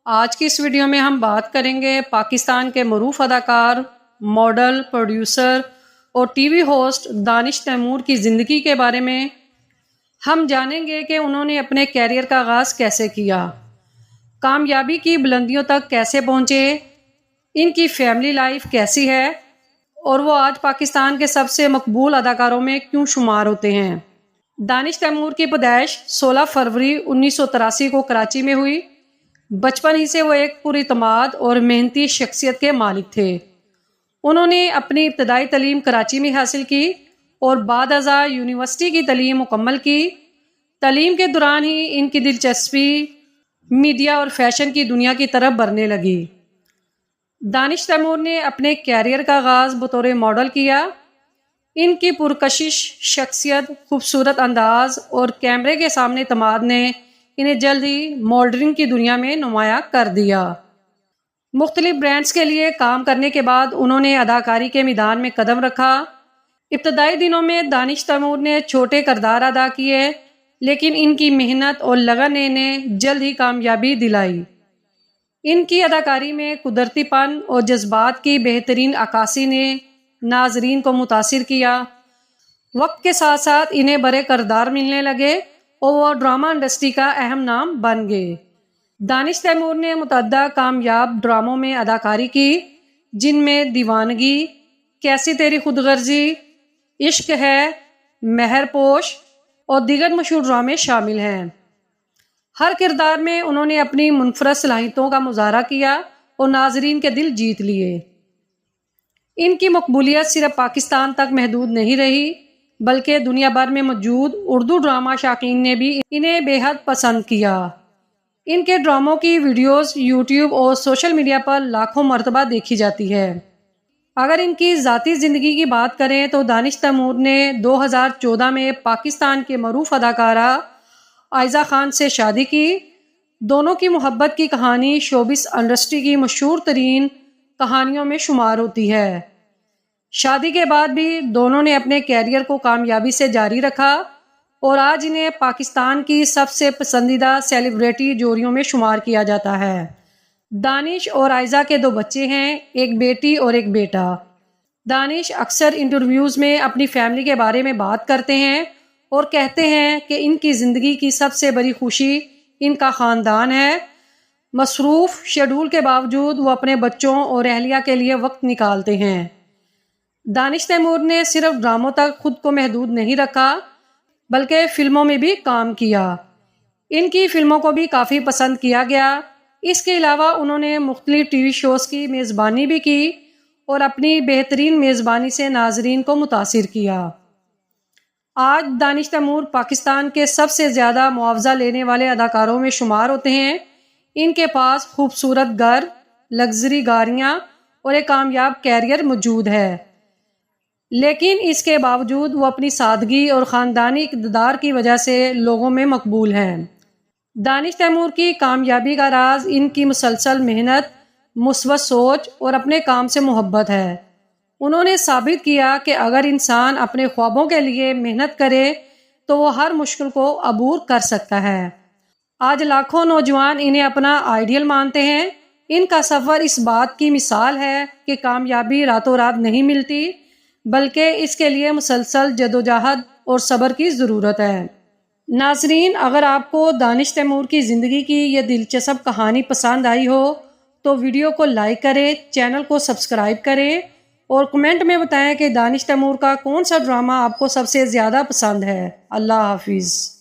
آج کی اس ویڈیو میں ہم بات کریں گے پاکستان کے معروف اداکار، ماڈل، پروڈیوسر اور ٹی وی ہوسٹ دانش تیمور کی زندگی کے بارے میں۔ ہم جانیں گے کہ انہوں نے اپنے کیریئر کا آغاز کیسے کیا، کامیابی کی بلندیوں تک کیسے پہنچے، ان کی فیملی لائف کیسی ہے اور وہ آج پاکستان کے سب سے مقبول اداکاروں میں کیوں شمار ہوتے ہیں۔ دانش تیمور کی پیدائش 16 فروری 1983 کو کراچی میں ہوئی۔ بچپن ہی سے وہ ایک پر اعتماد اور محنتی شخصیت کے مالک تھے۔ انہوں نے اپنی ابتدائی تعلیم کراچی میں حاصل کی اور بعد ازاں یونیورسٹی کی تعلیم مکمل کی۔ تعلیم کے دوران ہی ان کی دلچسپی میڈیا اور فیشن کی دنیا کی طرف بڑھنے لگی۔ دانش تیمور نے اپنے کیریئر کا آغاز بطور ماڈل کیا۔ ان کی پرکشش شخصیت، خوبصورت انداز اور کیمرے کے سامنے اعتماد نے انہیں جلد ہی ماڈلنگ کی دنیا میں نمایاں کر دیا۔ مختلف برانڈز کے لیے کام کرنے کے بعد انہوں نے اداکاری کے میدان میں قدم رکھا۔ ابتدائی دنوں میں دانش تیمور نے چھوٹے کردار ادا کیے، لیکن ان کی محنت اور لگن نے انہیں جلد ہی کامیابی دلائی۔ ان کی اداکاری میں قدرتی پن اور جذبات کی بہترین عکاسی نے ناظرین کو متاثر کیا۔ وقت کے ساتھ ساتھ انہیں بڑے کردار ملنے لگے اور وہ ڈرامہ انڈسٹری کا اہم نام بن گئے۔ دانش تیمور نے متعدد کامیاب ڈراموں میں اداکاری کی، جن میں دیوانگی، کیسی تیری خود غرضی، عشق ہے، مہر پوش اور دیگر مشہور ڈرامے شامل ہیں۔ ہر کردار میں انہوں نے اپنی منفرد صلاحیتوں کا مظاہرہ کیا اور ناظرین کے دل جیت لیے۔ ان کی مقبولیت صرف پاکستان تک محدود نہیں رہی، بلکہ دنیا بھر میں موجود اردو ڈرامہ شائقین نے بھی انہیں بے حد پسند کیا۔ ان کے ڈراموں کی ویڈیوز یوٹیوب اور سوشل میڈیا پر لاکھوں مرتبہ دیکھی جاتی ہے۔ اگر ان کی ذاتی زندگی کی بات کریں تو دانش تیمور نے 2014 میں پاکستان کے معروف اداکارہ عائزہ خان سے شادی کی۔ دونوں کی محبت کی کہانی شوبز انڈسٹری کی مشہور ترین کہانیوں میں شمار ہوتی ہے۔ شادی کے بعد بھی دونوں نے اپنے کیریئر کو کامیابی سے جاری رکھا اور آج انہیں پاکستان کی سب سے پسندیدہ سیلیبریٹی جوڑیوں میں شمار کیا جاتا ہے۔ دانش اور عائزہ کے 2 بچے ہیں، ایک بیٹی اور ایک بیٹا۔ دانش اکثر انٹرویوز میں اپنی فیملی کے بارے میں بات کرتے ہیں اور کہتے ہیں کہ ان کی زندگی کی سب سے بڑی خوشی ان کا خاندان ہے۔ مصروف شیڈول کے باوجود وہ اپنے بچوں اور اہلیہ کے لیے وقت نکالتے ہیں۔ دانش تیمور نے صرف ڈراموں تک خود کو محدود نہیں رکھا، بلکہ فلموں میں بھی کام کیا۔ ان کی فلموں کو بھی کافی پسند کیا گیا۔ اس کے علاوہ انہوں نے مختلف ٹی وی شوز کی میزبانی بھی کی اور اپنی بہترین میزبانی سے ناظرین کو متاثر کیا۔ آج دانش تیمور پاکستان کے سب سے زیادہ معاوضہ لینے والے اداکاروں میں شمار ہوتے ہیں۔ ان کے پاس خوبصورت گھر، لگژری گاڑیاں اور ایک کامیاب کیریئر موجود ہے، لیکن اس کے باوجود وہ اپنی سادگی اور خاندانی اقتدار کی وجہ سے لوگوں میں مقبول ہیں۔ دانش تیمور کی کامیابی کا راز ان کی مسلسل محنت، مثبت سوچ اور اپنے کام سے محبت ہے۔ انہوں نے ثابت کیا کہ اگر انسان اپنے خوابوں کے لیے محنت کرے تو وہ ہر مشکل کو عبور کر سکتا ہے۔ آج لاکھوں نوجوان انہیں اپنا آئیڈیل مانتے ہیں۔ ان کا سفر اس بات کی مثال ہے کہ کامیابی راتوں رات نہیں ملتی، بلکہ اس کے لیے مسلسل جدوجہد اور صبر کی ضرورت ہے۔ ناظرین، اگر آپ کو دانش تیمور کی زندگی کی یہ دلچسپ کہانی پسند آئی ہو تو ویڈیو کو لائک کریں، چینل کو سبسکرائب کریں اور کمنٹ میں بتائیں کہ دانش تیمور کا کون سا ڈرامہ آپ کو سب سے زیادہ پسند ہے۔ اللہ حافظ۔